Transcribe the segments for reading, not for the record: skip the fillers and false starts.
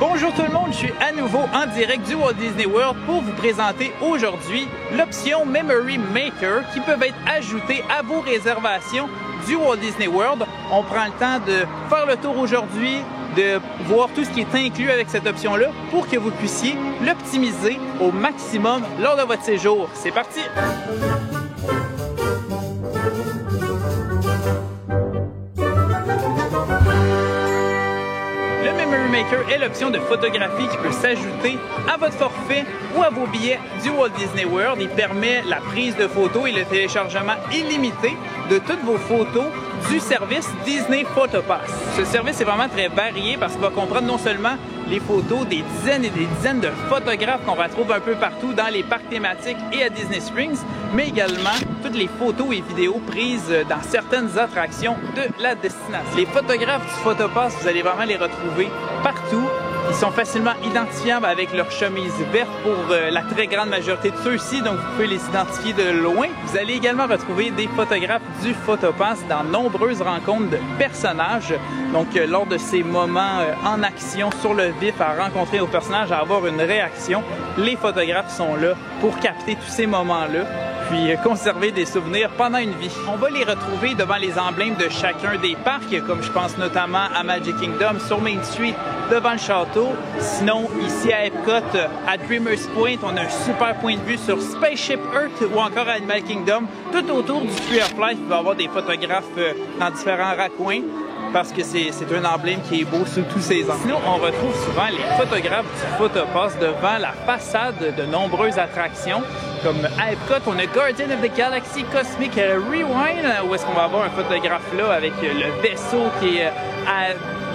Bonjour tout le monde, je suis à nouveau en direct du Walt Disney World pour vous présenter aujourd'hui l'option Memory Maker qui peut être ajoutée à vos réservations du Walt Disney World. On prend le temps de faire le tour aujourd'hui, de voir tout ce qui est inclus avec cette option-là pour que vous puissiez l'optimiser au maximum lors de votre séjour. C'est parti! Le Memory Maker est l'option de photographie qui peut s'ajouter à votre forfait ou à vos billets du Walt Disney World. Il permet la prise de photos et le téléchargement illimité de toutes vos photos du service Disney PhotoPass. Ce service est vraiment très varié parce qu'il va comprendre non seulement les photos des dizaines et des dizaines de photographes qu'on retrouve un peu partout dans les parcs thématiques et à Disney Springs, mais également toutes les photos et vidéos prises dans certaines attractions de la destination. Les photographes du PhotoPass, vous allez vraiment les retrouver partout. Ils sont facilement identifiables avec leur chemise verte pour la très grande majorité de ceux-ci, donc vous pouvez les identifier de loin. Vous allez également retrouver des photographes du PhotoPass dans nombreuses rencontres de personnages. Donc lors de ces moments en action sur le vif, à rencontrer nos personnages, à avoir une réaction, les photographes sont là pour capter tous ces moments-là, puis conserver des souvenirs pendant une vie. On va les retrouver devant les emblèmes de chacun des parcs, comme je pense notamment à Magic Kingdom, sur Main Street, devant le château. Sinon, ici à Epcot, à Dreamers Point, on a un super point de vue sur Spaceship Earth ou encore à Animal Kingdom. Tout autour du Tree of Life, il va y avoir des photographes dans différents raccoins, parce que c'est un emblème qui est beau sous tous ses angles. Sinon, on retrouve souvent les photographes du PhotoPass devant la façade de nombreuses attractions. Comme à Epcot, on a Guardian of the Galaxy Cosmic Rewind, où est-ce qu'on va avoir un photographe là avec le vaisseau qui est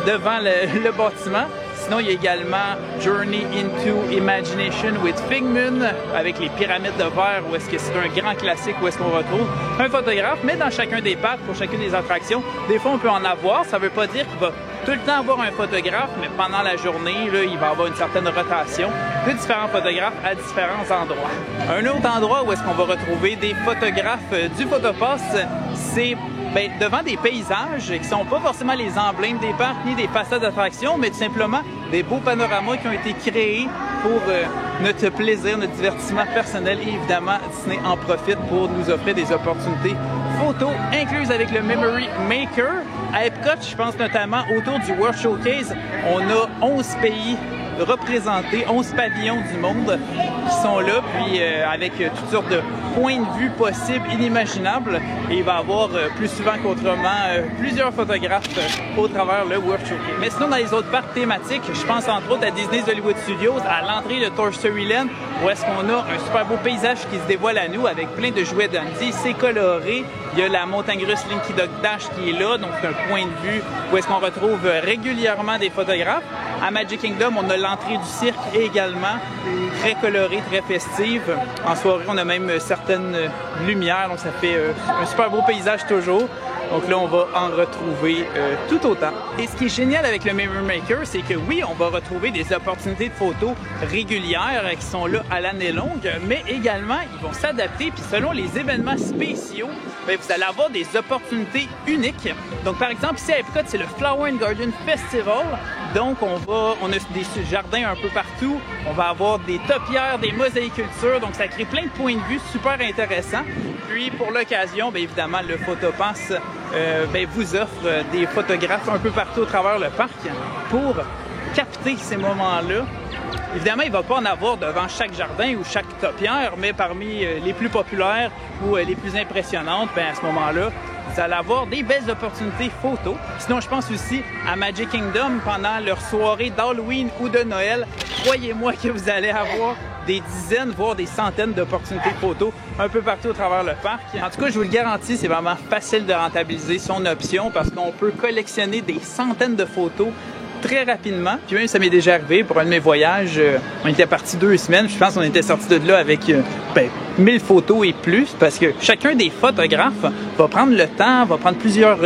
devant le bâtiment. Sinon, il y a également Journey into Imagination with Figment avec les pyramides de verre, où est-ce que c'est un grand classique, où est-ce qu'on retrouve un photographe, mais dans chacun des parcs, pour chacune des attractions. Des fois, on peut en avoir. Ça ne veut pas dire qu'il va tout le temps avoir un photographe, mais pendant la journée, là, il va avoir une certaine rotation de différents photographes à différents endroits. Un autre endroit où est-ce qu'on va retrouver des photographes du PhotoPass, c'est devant des paysages qui ne sont pas forcément les emblèmes des parcs ni des façades d'attractions, mais tout simplement des beaux panoramas qui ont été créés pour notre plaisir, notre divertissement personnel. Et évidemment, Disney en profite pour nous offrir des opportunités photos incluses avec le Memory Maker. À Epcot, je pense notamment autour du World Showcase, on a 11 pays représentés, 11 pavillons du monde qui sont là, puis avec toutes sortes de points de vue possibles, inimaginables. Et il va y avoir plus souvent qu'autrement plusieurs photographes au travers le World Showcase. Mais sinon, dans les autres parcs thématiques, je pense entre autres à Disney's Hollywood Studios, à l'entrée de Toy Story Land, où est-ce qu'on a un super beau paysage qui se dévoile à nous avec plein de jouets d'Andy. C'est coloré. Il y a la montagne russe Slinky Dog Dash qui est là, donc c'est un point de vue où est-ce qu'on retrouve régulièrement des photographes. À Magic Kingdom, on a l'entrée du cirque également, très colorée, très festive. En soirée, on a même certaines lumières, donc ça fait un super beau paysage toujours. Donc là, on va en retrouver tout autant. Et ce qui est génial avec le Memory Maker, c'est que oui, on va retrouver des opportunités de photos régulières qui sont là à l'année longue, mais également, ils vont s'adapter. Puis selon les événements spéciaux, vous allez avoir des opportunités uniques. Donc par exemple, ici à Epcot, c'est le Flower and Garden Festival. Donc on a des jardins un peu partout. On va avoir des topiaires, des mosaïcultures. Donc ça crée plein de points de vue super intéressants. Puis pour l'occasion, évidemment, le PhotoPass vous offre des photographes un peu partout au travers le parc pour capter ces moments-là. Évidemment, il ne va pas en avoir devant chaque jardin ou chaque topière, mais parmi les plus populaires ou les plus impressionnantes, à ce moment-là, vous allez avoir des belles opportunités photos. Sinon, je pense aussi à Magic Kingdom pendant leur soirée d'Halloween ou de Noël. Croyez-moi que vous allez avoir des dizaines, voire des centaines d'opportunités photos un peu partout au travers le parc. En tout cas, je vous le garantis, c'est vraiment facile de rentabiliser son option parce qu'on peut collectionner des centaines de photos très rapidement. Puis même, ça m'est déjà arrivé pour un de mes voyages. On était parti 2 semaines. Je pense qu'on était sorti de là avec 1000 photos et plus parce que chacun des photographes va prendre le temps, va prendre plusieurs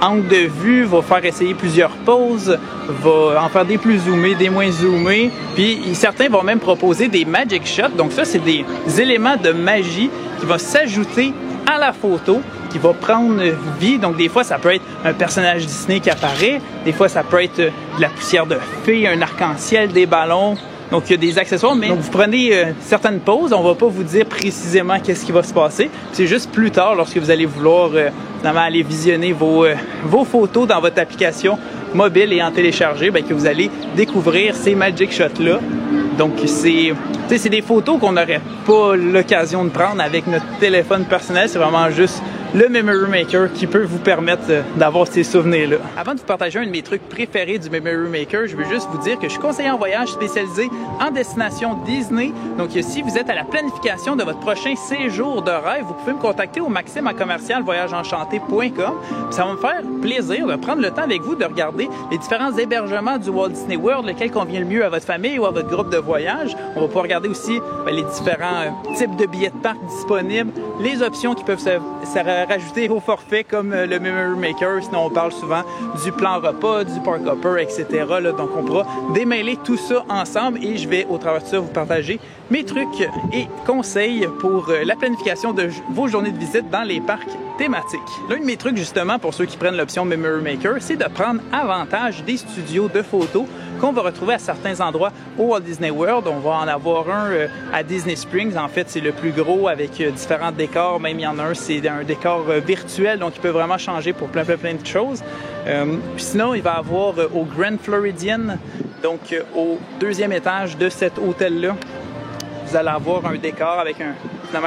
angles de vue, va faire essayer plusieurs poses, va en faire des plus zoomés, des moins zoomés. Puis certains vont même proposer des magic shots. Donc ça, c'est des éléments de magie qui vont s'ajouter à la photo qui va prendre vie. Donc, des fois, ça peut être un personnage Disney qui apparaît. Des fois, ça peut être de la poussière de fée, un arc-en-ciel, des ballons. Donc, il y a des accessoires, mais donc, vous prenez certaines pauses. On va pas vous dire précisément qu'est-ce qui va se passer. C'est juste plus tard, lorsque vous allez vouloir aller visionner vos photos dans votre application mobile et en télécharger, bien, que vous allez découvrir ces Magic Shots-là. Donc, c'est des photos qu'on n'aurait pas l'occasion de prendre avec notre téléphone personnel. C'est vraiment juste le Memory Maker qui peut vous permettre d'avoir ces souvenirs-là. Avant de vous partager un de mes trucs préférés du Memory Maker, je veux juste vous dire que je suis conseiller en voyage spécialisé en destination Disney. Donc, si vous êtes à la planification de votre prochain séjour de rêve, vous pouvez me contacter au maxime@voyageenchanté.com. Ça va me faire plaisir de prendre le temps avec vous de regarder les différents hébergements du Walt Disney World, lequel convient le mieux à votre famille ou à votre groupe de voyage. On va pouvoir regarder aussi les différents types de billets de parc disponibles, les options qui peuvent se rajouter au forfait comme le Memory Maker. Sinon, on parle souvent du plan repas, du Park Hopper, etc. Là, donc, on pourra démêler tout ça ensemble et je vais, au travers de ça, vous partager mes trucs et conseils pour la planification de vos journées de visite dans les parcs thématiques. L'un de mes trucs, justement, pour ceux qui prennent l'option Memory Maker, c'est de prendre avantage des studios de photos qu'on va retrouver à certains endroits au Walt Disney World. On va en avoir un à Disney Springs. En fait, c'est le plus gros avec différents décors. Même il y en a un, c'est un décor virtuel, donc il peut vraiment changer pour plein de choses. Puis sinon, il va y avoir au Grand Floridian, donc au deuxième étage de cet hôtel-là, vous allez avoir un décor avec un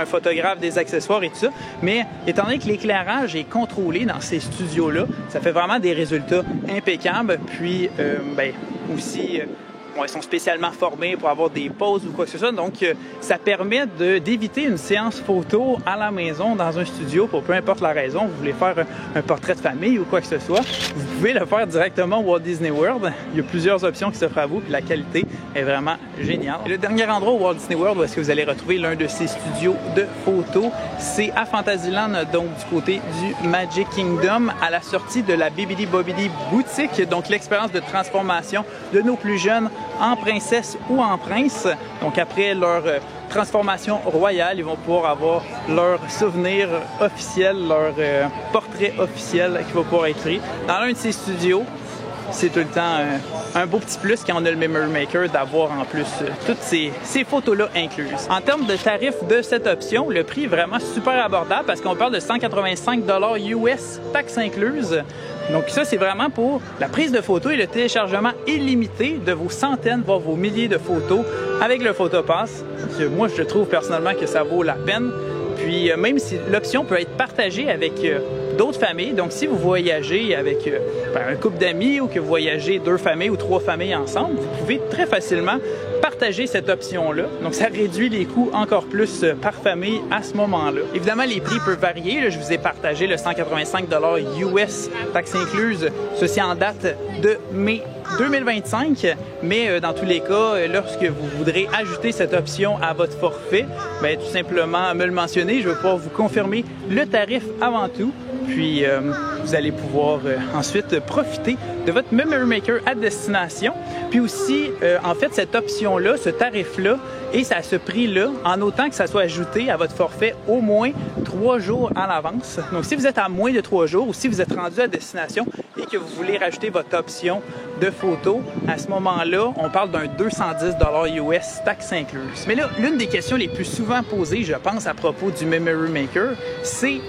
photographe, des accessoires et tout ça. Mais étant donné que l'éclairage est contrôlé dans ces studios-là, ça fait vraiment des résultats impeccables. Puis, aussi, ils sont spécialement formés pour avoir des pauses ou quoi que ce soit. Donc, ça permet d'éviter une séance photo à la maison dans un studio pour peu importe la raison. Vous voulez faire un portrait de famille ou quoi que ce soit, vous pouvez le faire directement au Walt Disney World. Il y a plusieurs options qui s'offrent à vous, puis la qualité est vraiment géniale. Et le dernier endroit au Walt Disney World où est-ce que vous allez retrouver l'un de ces studios de photos, c'est à Fantasyland, donc du côté du Magic Kingdom, à la sortie de la Bibbidi Bobbidi boutique, donc l'expérience de transformation de nos plus jeunes en princesse ou en prince. Donc après leur transformation royale, ils vont pouvoir avoir leur souvenir officiel, leur portrait officiel qui va pouvoir être pris dans l'un de ces studios. C'est tout le temps un beau petit plus quand on a le Memory Maker d'avoir en plus toutes ces photos-là incluses. En termes de tarifs de cette option, le prix est vraiment super abordable parce qu'on parle de 185 $ US, taxes incluses. Donc ça, c'est vraiment pour la prise de photos et le téléchargement illimité de vos centaines, voire vos milliers de photos avec le PhotoPass. Moi, je trouve personnellement que ça vaut la peine. Puis même si l'option peut être partagée avec d'autres familles, donc si vous voyagez avec un couple d'amis ou que vous voyagez 2 familles ou 3 familles ensemble, vous pouvez très facilement partager cette option-là. Donc, ça réduit les coûts encore plus par famille à ce moment-là. Évidemment, les prix peuvent varier. Là, je vous ai partagé le 185 $ US, taxes incluses. Ceci en date de mai 2025, mais dans tous les cas, lorsque vous voudrez ajouter cette option à votre forfait, bien, tout simplement me le mentionner. Je vais pouvoir vous confirmer le tarif avant tout. Puis, vous allez pouvoir ensuite profiter de votre Memory Maker à destination. Puis aussi, en fait, cette option-là, ce tarif-là, et à ce prix-là, en autant que ça soit ajouté à votre forfait au moins 3 jours à l'avance. Donc, si vous êtes à moins de 3 jours ou si vous êtes rendu à destination et que vous voulez rajouter votre option de photo, à ce moment-là, on parle d'un 210 $ US, taxes incluses. Mais là, l'une des questions les plus souvent posées, je pense, à propos du Memory Maker, c'est,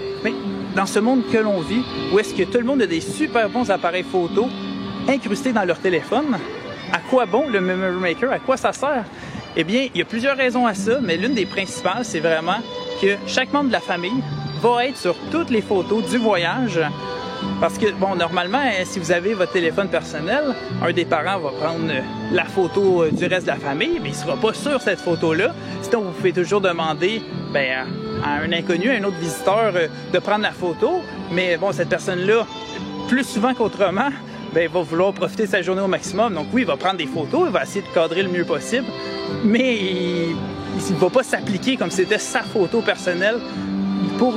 dans ce monde que l'on vit, où est-ce que tout le monde a des super bons appareils photo incrustés dans leur téléphone, à quoi bon le Memory Maker? À quoi ça sert? Eh bien, il y a plusieurs raisons à ça, mais l'une des principales, c'est vraiment que chaque membre de la famille va être sur toutes les photos du voyage. Parce que, bon, normalement, si vous avez votre téléphone personnel, un des parents va prendre la photo du reste de la famille, mais il ne sera pas sur cette photo-là. Sinon, vous pouvez toujours demander à un inconnu, à un autre visiteur, de prendre la photo. Mais bon, cette personne-là, plus souvent qu'autrement, il va vouloir profiter de sa journée au maximum. Donc oui, il va prendre des photos, il va essayer de cadrer le mieux possible, mais il ne va pas s'appliquer comme si c'était sa photo personnelle pour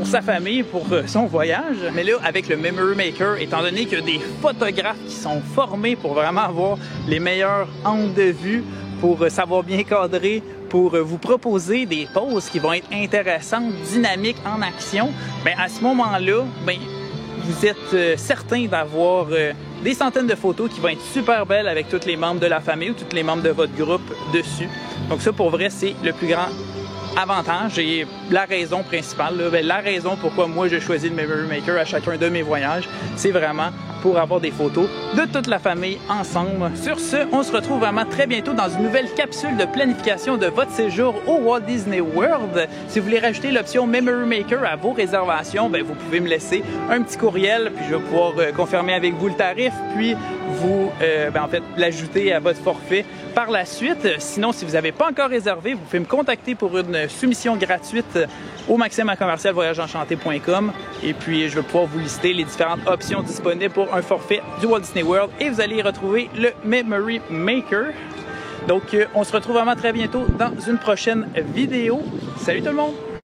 sa famille, pour son voyage. Mais là, avec le Memory Maker, étant donné qu'il y a des photographes qui sont formés pour vraiment avoir les meilleurs angles de vue, pour savoir bien cadrer, pour vous proposer des poses qui vont être intéressantes, dynamiques, en action, bien, à ce moment-là, bien, vous êtes certain d'avoir des centaines de photos qui vont être super belles avec tous les membres de la famille ou tous les membres de votre groupe dessus. Donc ça, pour vrai, c'est le plus grand avantage et la raison principale, là, bien, la raison pourquoi moi je choisis le Memory Maker à chacun de mes voyages, c'est vraiment pour avoir des photos de toute la famille ensemble. Sur ce, on se retrouve vraiment très bientôt dans une nouvelle capsule de planification de votre séjour au Walt Disney World. Si vous voulez rajouter l'option Memory Maker à vos réservations, bien, vous pouvez me laisser un petit courriel, puis je vais pouvoir confirmer avec vous le tarif, puis vous, en fait, l'ajouter à votre forfait par la suite. Sinon, si vous n'avez pas encore réservé, vous pouvez me contacter pour une soumission gratuite au maxime@voyagesenchanté.com et puis je vais pouvoir vous lister les différentes options disponibles pour un forfait du Walt Disney World et vous allez y retrouver le Memory Maker. Donc, on se retrouve vraiment très bientôt dans une prochaine vidéo. Salut tout le monde!